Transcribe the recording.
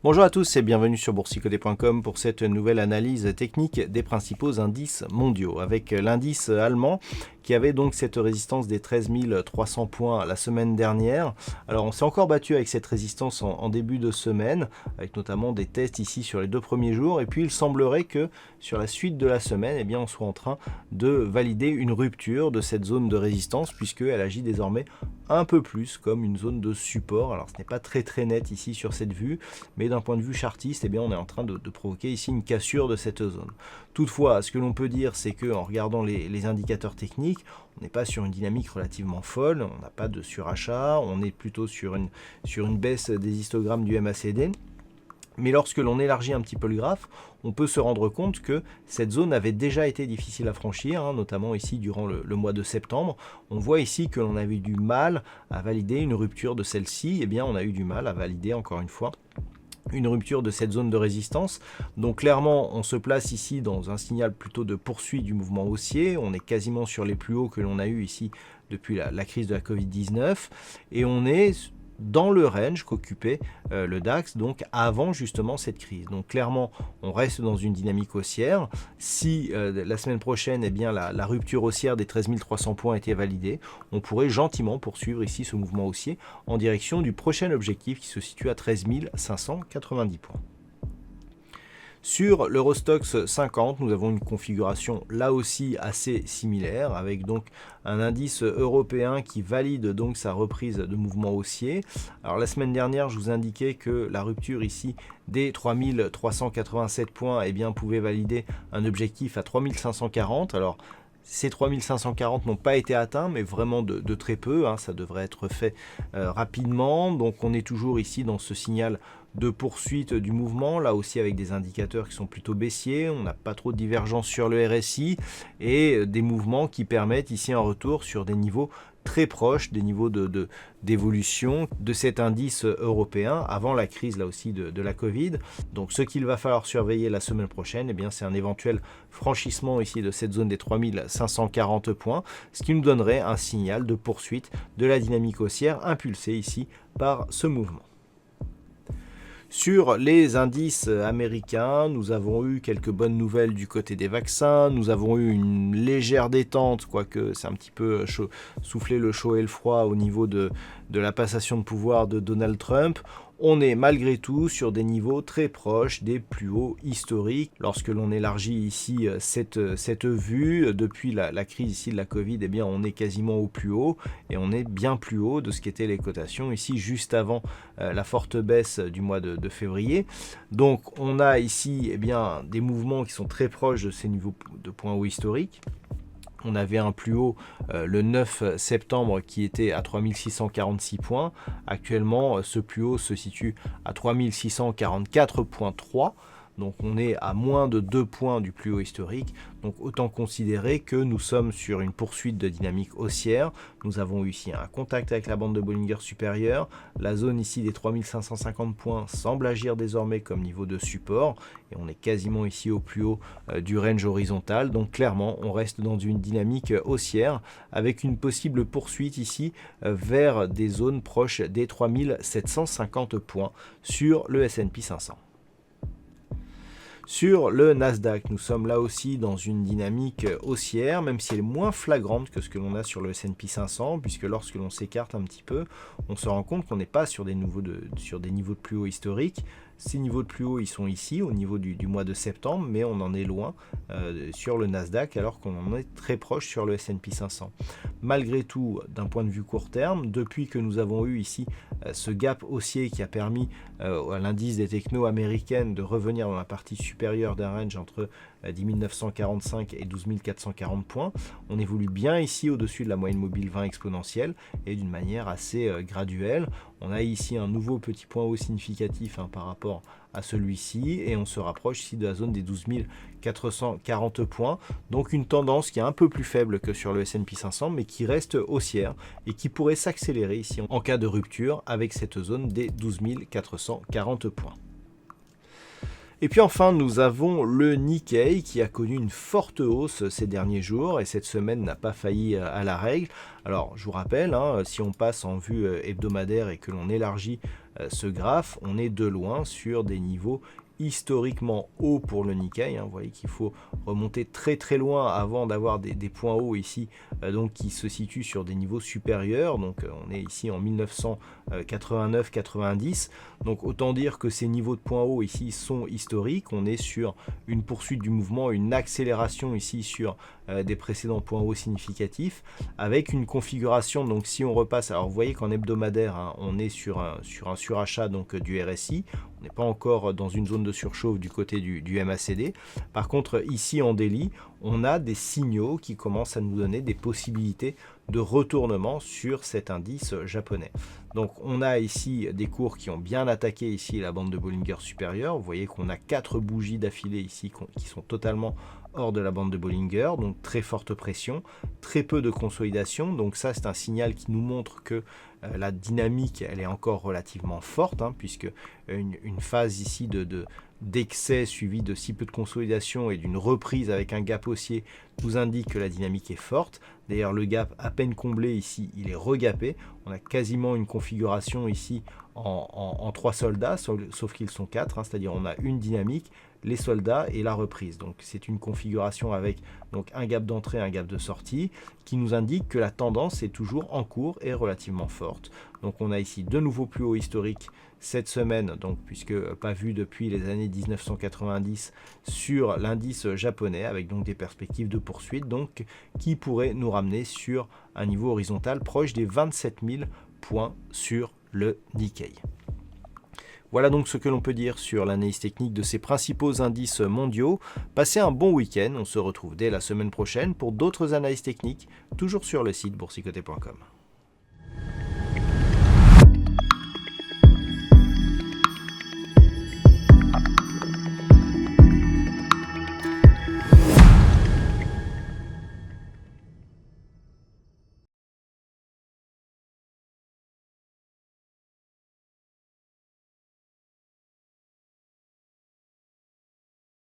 Bonjour à tous et bienvenue sur boursicoté.com pour cette nouvelle analyse technique des principaux indices mondiaux avec l'indice allemand qui avait donc cette résistance des 13 300 points la semaine dernière. Alors on s'est encore battu avec cette résistance en début de semaine, avec notamment des tests ici sur les 2 premiers jours, et puis il semblerait que sur la suite de la semaine, eh bien, on soit en train de valider une rupture de cette zone de résistance, puisqu'elle agit désormais un peu plus comme une zone de support. Alors ce n'est pas très net ici sur cette vue, mais d'un point de vue chartiste, eh bien, on est en train de provoquer ici une cassure de cette zone. Toutefois, ce que l'on peut dire, c'est qu'en regardant les indicateurs techniques, on n'est pas sur une dynamique relativement folle, on n'a pas de surachat, on est plutôt sur une baisse des histogrammes du MACD. Mais lorsque l'on élargit un petit peu le graphe, on peut se rendre compte que cette zone avait déjà été difficile à franchir, notamment ici durant le mois de septembre. On voit ici que l'on avait du mal à valider une rupture de celle-ci. Eh bien, on a eu du mal à valider, encore une fois, une rupture de cette zone de résistance. Donc clairement, on se place ici dans un signal plutôt de poursuite du mouvement haussier. On est quasiment sur les plus hauts que l'on a eu ici depuis la crise de la Covid-19. Et on est dans le range qu'occupait le DAX donc avant justement cette crise. Donc clairement, on reste dans une dynamique haussière. Si la semaine prochaine, eh bien, la rupture haussière des 13 300 points était validée, on pourrait gentiment poursuivre ici ce mouvement haussier en direction du prochain objectif qui se situe à 13 590 points. Sur l'Eurostoxx 50, nous avons une configuration là aussi assez similaire avec donc un indice européen qui valide donc sa reprise de mouvement haussier. Alors la semaine dernière, je vous indiquais que la rupture ici des 3387 points eh bien, pouvait valider un objectif à 3540. Alors ces 3540 n'ont pas été atteints, mais vraiment de très peu, ça devrait être fait rapidement. Donc on est toujours ici dans ce signal de poursuite du mouvement, là aussi avec des indicateurs qui sont plutôt baissiers, on n'a pas trop de divergence sur le RSI et des mouvements qui permettent ici un retour sur des niveaux très proches des niveaux d'évolution de cet indice européen avant la crise là aussi de la Covid. Donc ce qu'il va falloir surveiller la semaine prochaine, eh bien, c'est un éventuel franchissement ici de cette zone des 3540 points, ce qui nous donnerait un signal de poursuite de la dynamique haussière impulsée ici par ce mouvement. Sur les indices américains, nous avons eu quelques bonnes nouvelles du côté des vaccins, nous avons eu une légère détente, quoique c'est un petit peu souffler le chaud et le froid au niveau de la passation de pouvoir de Donald Trump. On est malgré tout sur des niveaux très proches des plus hauts historiques. Lorsque l'on élargit ici cette vue, depuis la crise ici de la Covid, eh bien on est quasiment au plus haut et on est bien plus haut de ce qu'étaient les cotations ici juste avant la forte baisse du mois de février. Donc on a ici eh bien, des mouvements qui sont très proches de ces niveaux de points hauts historiques. On avait un plus haut le 9 septembre qui était à 3646 points. Actuellement, ce plus haut se situe à 3644,3. Donc on est à moins de 2 points du plus haut historique. Donc autant considérer que nous sommes sur une poursuite de dynamique haussière. Nous avons eu ici un contact avec la bande de Bollinger supérieure. La zone ici des 3550 points semble agir désormais comme niveau de support. Et on est quasiment ici au plus haut du range horizontal. Donc clairement, on reste dans une dynamique haussière avec une possible poursuite ici vers des zones proches des 3750 points sur le S&P 500. Sur le Nasdaq, nous sommes là aussi dans une dynamique haussière, même si elle est moins flagrante que ce que l'on a sur le S&P 500, puisque lorsque l'on s'écarte un petit peu, on se rend compte qu'on n'est pas sur des niveaux de plus haut historiques. Ces niveaux de plus haut, ils sont ici, au niveau du mois de septembre, mais on en est loin sur le Nasdaq, alors qu'on en est très proche sur le S&P 500. Malgré tout, d'un point de vue court terme, depuis que nous avons eu ici ce gap haussier qui a permis à l'indice des technos américaines de revenir dans la partie supérieure d'un range entre 10 945 et 12 440 points. On évolue bien ici au-dessus de la moyenne mobile 20 exponentielle et d'une manière assez graduelle. On a ici un nouveau petit point haut significatif par rapport à celui-ci et on se rapproche ici de la zone des 12 440 points. Donc une tendance qui est un peu plus faible que sur le S&P 500 mais qui reste haussière et qui pourrait s'accélérer ici en cas de rupture avec cette zone des 12 440 points. Et puis enfin, nous avons le Nikkei qui a connu une forte hausse ces derniers jours et cette semaine n'a pas failli à la règle. Alors, je vous rappelle, si on passe en vue hebdomadaire et que l'on élargit ce graphe, on est de loin sur des niveaux historiquement hauts pour le Nikkei. Vous voyez qu'il faut remonter très très loin avant d'avoir des points hauts ici, donc qui se situent sur des niveaux supérieurs. Donc on est ici en 1989-90. Donc autant dire que ces niveaux de points hauts ici sont historiques. On est sur une poursuite du mouvement, une accélération ici sur des précédents points hauts significatifs, avec une configuration. Donc si on repasse, alors vous voyez qu'en hebdomadaire, on est sur un surachat donc du RSI. On n'est pas encore dans une zone de surchauffe du côté du MACD. Par contre, ici en daily, on a des signaux qui commencent à nous donner des possibilités de retournement sur cet indice japonais. Donc on a ici des cours qui ont bien attaqué ici la bande de Bollinger supérieure. Vous voyez qu'on a 4 bougies d'affilée ici qui sont totalement hors de la bande de Bollinger, donc très forte pression, très peu de consolidation. Donc ça, c'est un signal qui nous montre que la dynamique, elle est encore relativement forte, puisque une phase ici d'excès suivi de si peu de consolidation et d'une reprise avec un gap haussier nous indique que la dynamique est forte. D'ailleurs, le gap à peine comblé ici, il est regapé. On a quasiment une configuration ici en 3 soldats, sauf qu'ils sont 4, c'est-à-dire on a une dynamique, les soldats et la reprise. Donc c'est une configuration avec donc un gap d'entrée, un gap de sortie, qui nous indique que la tendance est toujours en cours et relativement forte. Donc on a ici de nouveaux plus hauts historiques cette semaine, donc puisque pas vu depuis les années 1990 sur l'indice japonais, avec donc des perspectives de poursuite, donc qui pourraient nous ramener sur un niveau horizontal proche des 27 000 points sur le Nikkei. Voilà donc ce que l'on peut dire sur l'analyse technique de ces principaux indices mondiaux. Passez un bon week-end, on se retrouve dès la semaine prochaine pour d'autres analyses techniques, toujours sur le site boursicoté.com.